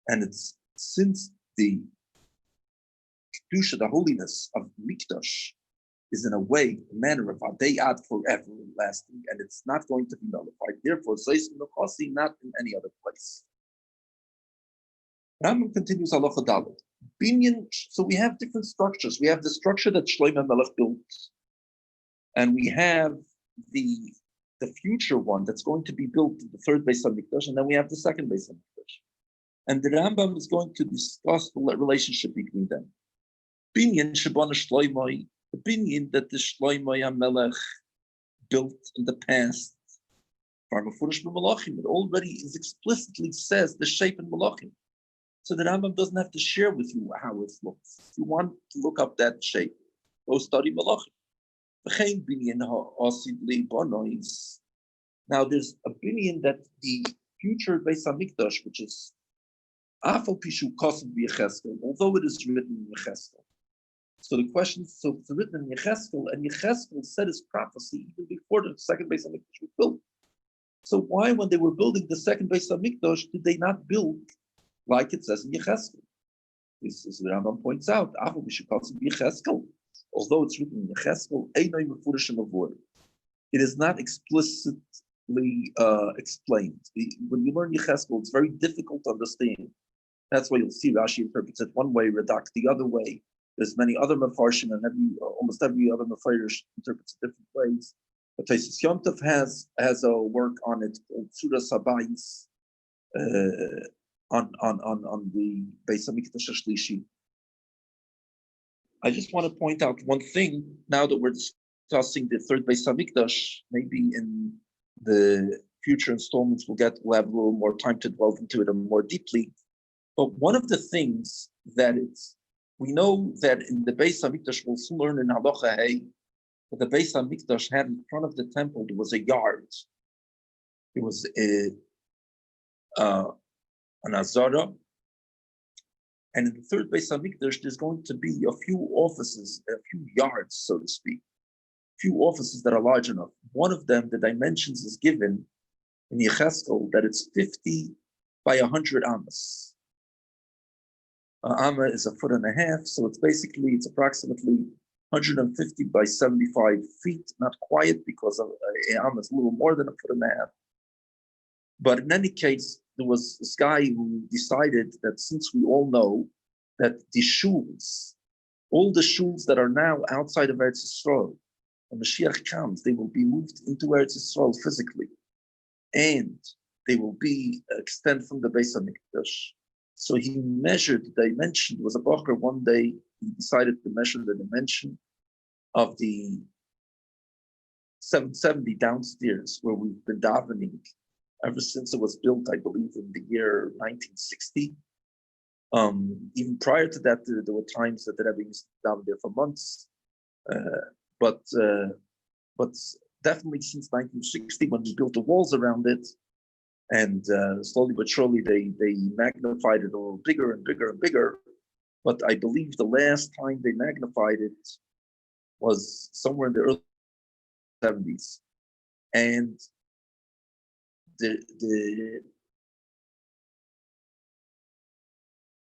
And it's since the Kedusha, the holiness of Mikdosh, is in a way, a manner of Batei forever lasting, and it's not going to be nullified. Therefore, Zeis Menochasi, not in any other place. Rambam continues Halacha Dalet. Binyan, so we have different structures. We have the structure that Shlomo Melech built, and we have the future one that's going to be built in the third Beis HaMikdash, and then we have the second Beis HaMikdash. And the Rambam is going to discuss the relationship between them. Binyan Shabana Shlomo, the binyan that the Shlomo Melech built in the past, it already explicitly says the shape in Malachim. So the Rambam doesn't have to share with you how it looks. If you want to look up that shape, go study Malachim. Now there's a binyan that the future Beis HaMikdash, which is Afal Pishu Kosev Yecheskel, although it is written in Yecheskel. So the question is, so it's written in Yecheskel, and Yecheskel said his prophecy even before the second Beis HaMikdash was built. So why, when they were building the second Beis HaMikdash, did they not build like it says in Yecheskel? This is the Rambam points out, Afal Pishu Kosev Yecheskel. Although it's written in Yecheskel, it is not explicitly explained. When you learn Yecheskel, it's very difficult to understand. That's why you'll see Rashi interprets it one way, Radak the other way. There's many other Mefarshim, and almost every other Mefarsh interprets it different ways. But Taisus Yom Tov has a work on it called Surah Sabayis on the Beis HaMikdash Shlishi. I just want to point out one thing now that we're discussing the third Beis HaMikdash. Maybe in the future installments we'll have a little more time to delve into it more deeply. But one of the things that we know that in the Beis HaMikdash, we'll soon learn in Halacha Hey, that the Beis HaMikdash had in front of the temple, there was a yard. It was an azara. And in the third Beis HaMikdash, there's going to be a few offices, a few yards, so to speak, a few offices that are large enough. One of them, the dimensions is given in Yecheskel that it's 50 by 100 amas. Amma is 1.5 feet, so it's approximately 150 by 75 feet. Not quite, because an amma is a little more than 1.5 feet. But in any case, there was this guy who decided that since we all know that the shuls, all the shuls that are now outside of Eretz Yisrael, when Mashiach comes, they will be moved into Eretz Yisrael physically, and they will be extend from the Beis HaMikdash. So he measured the dimension. There was a bacher one day, he decided to measure the dimension of the 770 downstairs, where we've been davening ever since it was built, I believe, in the year 1960. Even prior to that, there were times that the Rebbe used to daven there for months. But definitely since 1960, when we built the walls around it, and slowly but surely they magnified it a little bigger and bigger and bigger. But I believe the last time they magnified it was somewhere in the early 70s. And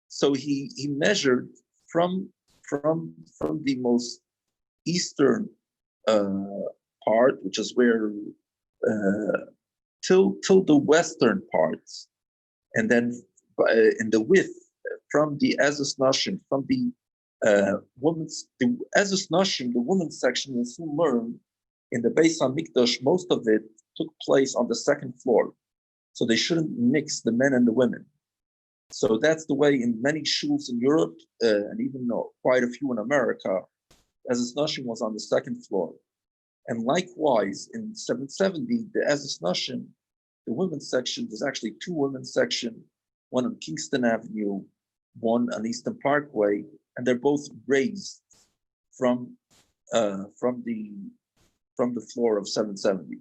so he measured from the most eastern part, which is where till the western parts, and then in the width from the Ezus Nashim, from the Ezus Nashim, the women's section, will soon learn in the Beis Mikdosh, most of it took place on the second floor, so they shouldn't mix the men and the women. So that's the way in many shuls in Europe, and even quite a few in America, Ezus Nashim was on the second floor. And likewise, in 770, the Ezus Nashim, the women's section, there's actually two women's sections, one on Kingston Avenue, one on Eastern Parkway, and they're both raised from the floor of 770.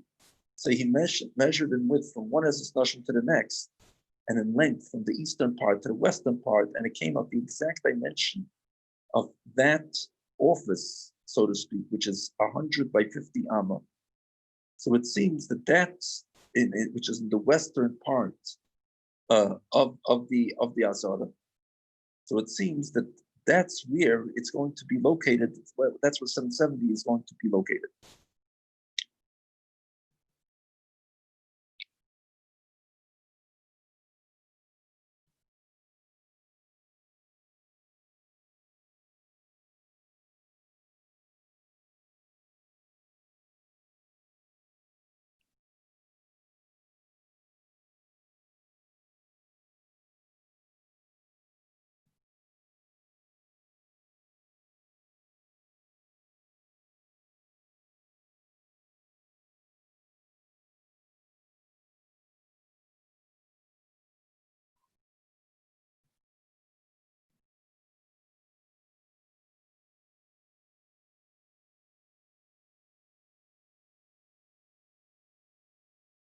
So he measured in width from one Ezus Nashim to the next, and in length from the eastern part to the western part, and it came out the exact dimension of that office, so to speak, which is 100 by 50 amma. So it seems that that's which is in the western part of the Azara. So it seems that that's where it's going to be located. Well, that's where 770 is going to be located.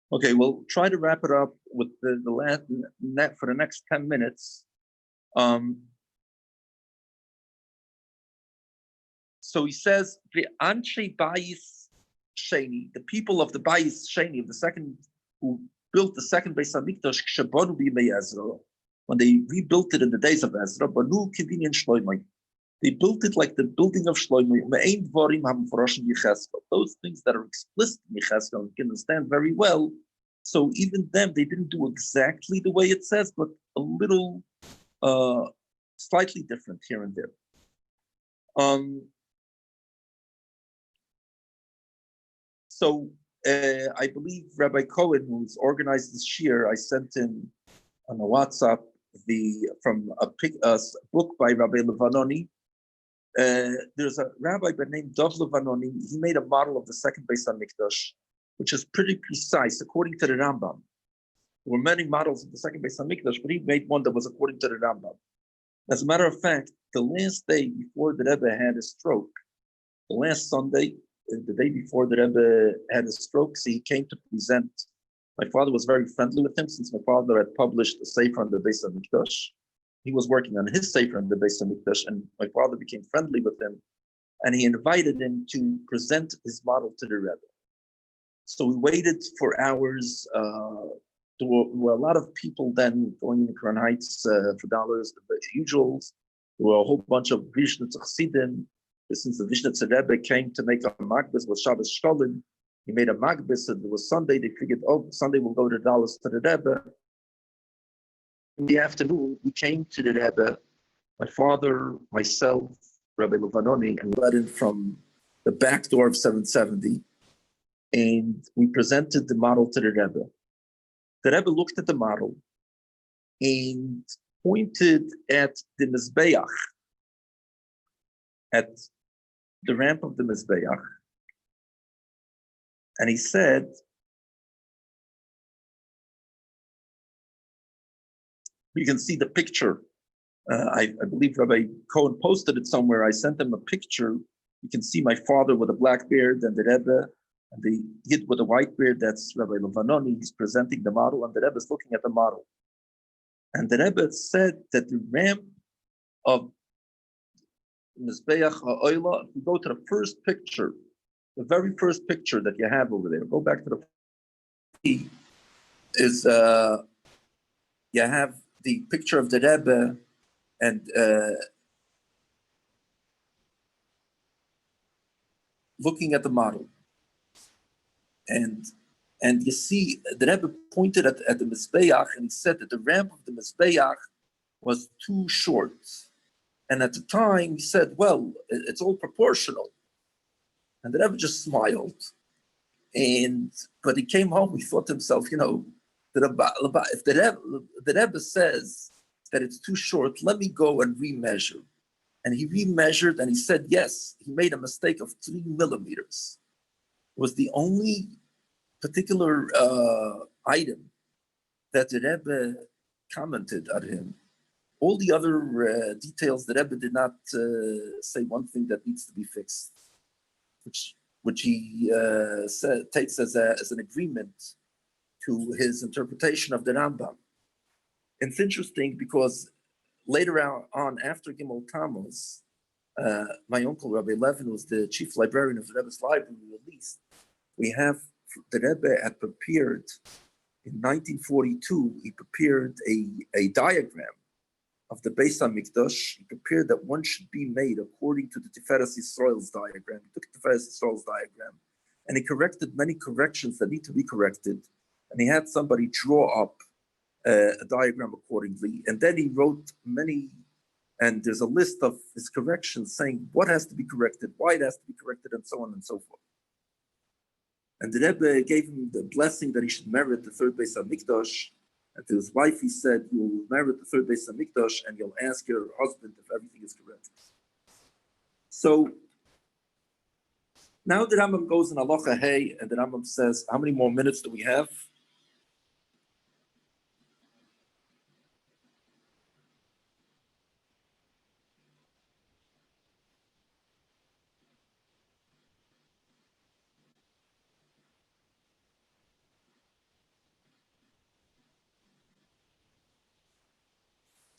Okay, we'll try to wrap it up with the last net for the next 10 minutes. So he says, the Anshe Bayis Sheni, the people of the Bayis Sheni, of the second, who built the second Beis HaMikdash, Kshabonu B'Yimei Ezra, when they rebuilt it in the days of Ezra, Banu Kidinyan Shloimei. They built it like the building of Shloimei. Those things that are explicit in Yecheskel, you can understand very well. So even them, they didn't do exactly the way it says, but a little slightly different here and there. So I believe Rabbi Cohen, who's organized this year, I sent him on a WhatsApp from a book by Rabbi Levanoni. There's a rabbi by the name Dov Levanoni. He made a model of the second Beis HaMikdash, which is pretty precise according to the Rambam. There were many models of the second Beis HaMikdash, but he made one that was according to the Rambam. As a matter of fact, the last day before the Rebbe had a stroke, the last Sunday, the day before the Rebbe had a stroke, so he came to present. My father was very friendly with him since my father had published a sefer on the Beis HaMikdash. He was working on his sefer on the Beis HaMikdash, and my father became friendly with him, and he invited him to present his model to the Rebbe. So we waited for hours. There were a lot of people then going in Crown Heights for dollars, the usuals. There were a whole bunch of Vishnitz Chassidim. Since the Vishnitz Rebbe came to make a magbis with Shabbos Shkolim, he made a magbis, and it was Sunday. They figured, Sunday we'll go to dollars to the Rebbe. In the afternoon, we came to the Rebbe, my father, myself, Rabbi Levanoni, and led in from the back door of 770. And we presented the model to the Rebbe. The Rebbe looked at the model and pointed at the Mizbeach at the ramp of the Mizbeach, and he said, you can see the picture. I believe Rabbi Cohen posted it somewhere. I sent him a picture. You can see my father with a black beard and the Rebbe, and the Yid with a white beard. That's Rabbi Levanoni. He's presenting the model, and the Rebbe is looking at the model. And the Rebbe said that the ramp of Mizbeach HaOila, if you go to the first picture, the very first picture that you have over there, go back to the is you have the picture of the Rebbe and looking at the model. And you see the Rebbe pointed at the Mizbeach, and he said that the ramp of the Mizbeach was too short. And at the time he said, well, it's all proportional. And the Rebbe just smiled. But he came home, he thought to himself, if the Rebbe says that it's too short, let me go and remeasure. And he remeasured, and he said, yes, he made a mistake of 3 millimeters. It was the only particular item that the Rebbe commented on him. All the other details, the Rebbe did not say one thing that needs to be fixed, which he takes as an agreement to his interpretation of the Rambam. And it's interesting because later on, after Gimel Tammuz, my uncle Rabbi Levin was the chief librarian of the Rebbe's library. Released, we have the Rebbe had prepared in 1942. He prepared a diagram of the Beis Mikdosh. He prepared that one should be made according to the Tiferes Yisrael's diagram. He took Tiferes Yisrael's diagram, and he corrected many corrections that need to be corrected. And he had somebody draw up a diagram accordingly. And then he wrote many, and there's a list of his corrections saying what has to be corrected, why it has to be corrected, and so on and so forth. And the Rebbe gave him the blessing that he should merit the third Beis Mikdosh. And to his wife, he said, you will merit the third Beis Mikdosh, and you'll ask your husband if everything is correct. So now the Rambam goes in Halacha Hey, and the Rambam says, how many more minutes do we have?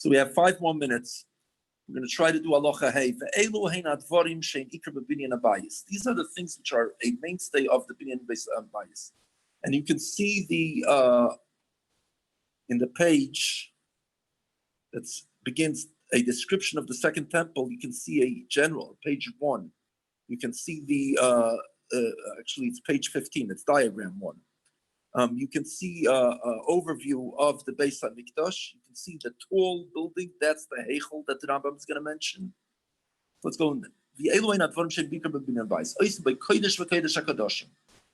So we have 5 more minutes. We're going to try to do Halacha Hey. These are the things which are a mainstay of the binyan bayis. And you can see in the page that begins a description of the second temple. You can see a general, page 1. You can see actually it's page 15, it's diagram 1. You can see an overview of the Beis Mikdosh. You can see the tall building. That's the Heichel that the Rambam is going to mention. Let's go in.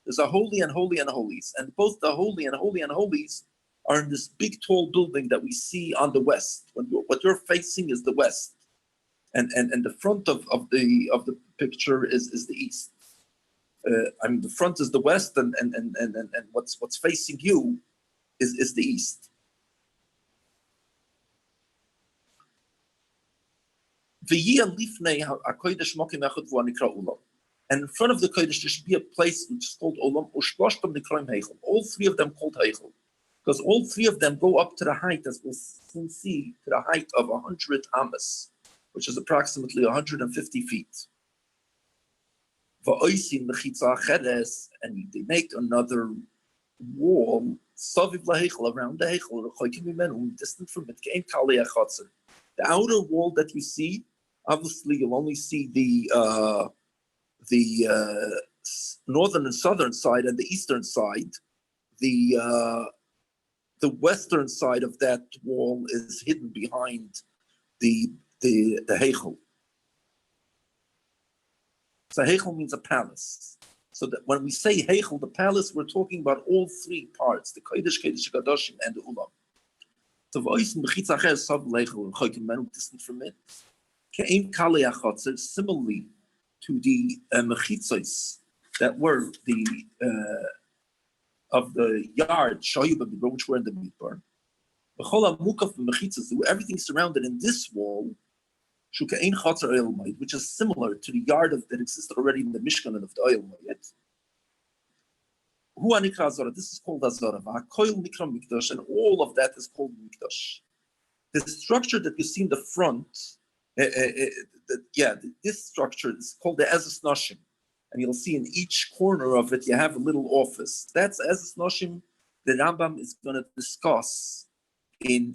There's a holy and holy and holies, and both the holy and holy and holies are in this big tall building that we see on the west. What you're facing is the west, and the front of the picture is the east. The front is the west, and what's facing you is the east. And in front of the Kodesh, there should be a place which is called Olam. All 3 of them called Heichel, because all 3 of them go up to the height, as we'll soon see, to the height of 100 amas, which is approximately 150 feet. And they make another wall around the Heichel, distant from it. The outer wall that you see, obviously you'll only see the northern and southern side and the eastern side. The western side of that wall is hidden behind the Heichel. So Heichel means a palace. So that when we say Heichel, the palace, we're talking about all 3 parts: the Kodesh, Kodesh HaKadoshim, and the Ulam. So distant from it. Ke'ein kalei achotzer, similarly to the mechitzos that were the of the yard, which were in the midbar. Everything surrounded in this wall, which is similar to the yard that existed already in the Mishkan of the oil mayit. This is called Azara. And all of that is called Mikdosh. The structure that you see in the front, this structure is called the Ezes Noshim. And you'll see in each corner of it, you have a little office. That's Ezes Noshim. The Rambam is going to discuss in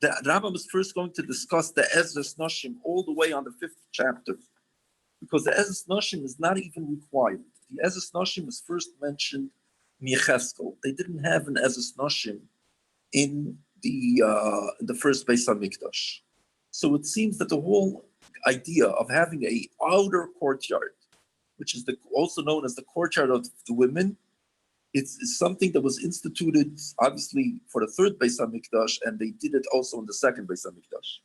the Rambam is first going to discuss the Ezes Noshim all the way on the 5th chapter, because the Ezes Noshim is not even required. The Ezes Noshim is first mentioned in Yecheskel. They didn't have an Ezes Noshim in the first Beis HaMikdash. So it seems that the whole idea of having a outer courtyard, which is also known as the courtyard of the women, it's something that was instituted, obviously, for the third Beis HaMikdash, and they did it also in the second Beis HaMikdash.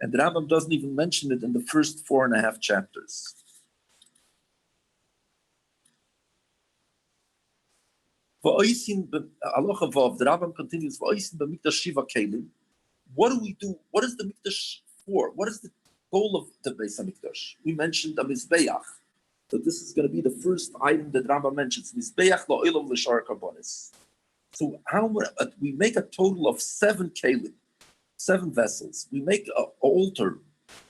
And the Rambam doesn't even mention it in the first 4.5 chapters. The Rambam continues, what do we do? What is the Mikdash for? What is the goal of the Beis HaMikdash? We mentioned the Mizbeach. So this is going to be the first item that Rambam mentions, Mizbeach la'olam l'shar karbonis. So we make a total of 7 kelim, 7 vessels. We make an altar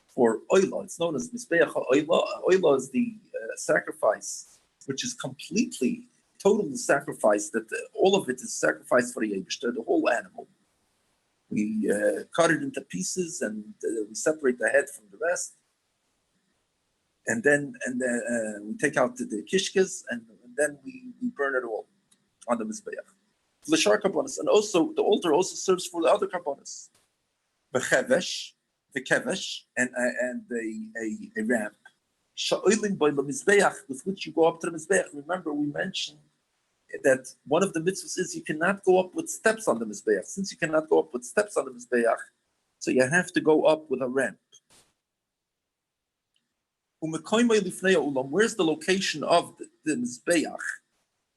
for oila. It's known as Mizbeach ha'oila. Oila is the sacrifice, which is completely, total sacrifice, that all of it is sacrificed for the Eibishter, the whole animal. We cut it into pieces and we separate the head from the rest. And then we take out the kishkas and then we burn it all on the Mizbeach. L'shar karbonis. And also, the altar also serves for the other karbonis. The kevesh, and a ramp. Sha'olim by the Mizbeach, with which you go up to the Mizbeach. Remember, we mentioned that one of the mitzvahs is you cannot go up with steps on the Mizbeach. Since you cannot go up with steps on the Mizbeach, so you have to go up with a ramp. Where's the location of the Mizbeach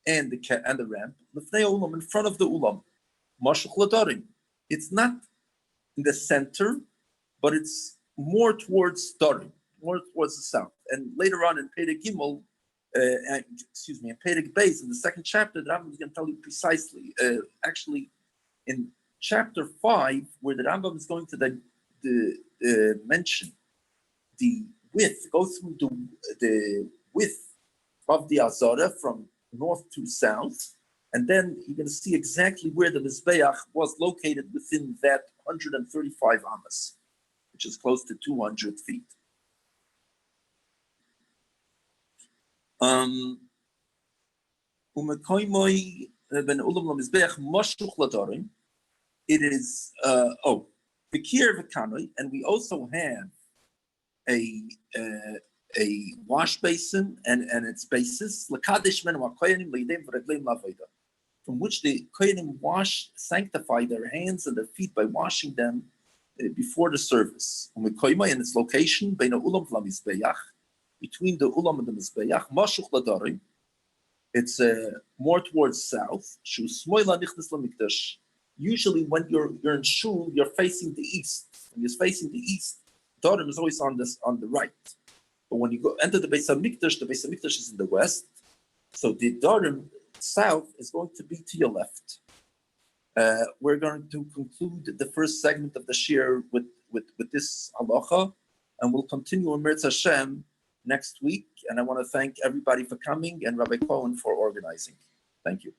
and the ramp? In front of the ulam. It's not in the center, but it's more towards Darim, more towards the south. And later on in Perek Gimel, in Perek Beis, in the 2nd chapter, the Rambam is going to tell you precisely. Actually, in chapter 5, where the Rambam is going to mention the width, go through the width of the Azara from north to south, and then you're going to see exactly where the Mizbeach was located within that 135 amas, which is close to 200 feet. It is Vikir V'kanoi, and we also have a wash basin and its basis, from which the kohanim sanctify their hands and their feet by washing them before the service. And its location, between the ulam and the mizbeach, it's more towards south. Usually when you're in shul, you're facing the east. When you're facing the east, Darim is always on the right. But when you enter the Beis HaMikdash is in the west. So the Darim south is going to be to your left. We're going to conclude the first segment of the shir with this halacha, and we'll continue in Mirz Hashem next week. And I want to thank everybody for coming and Rabbi Cohen for organizing. Thank you.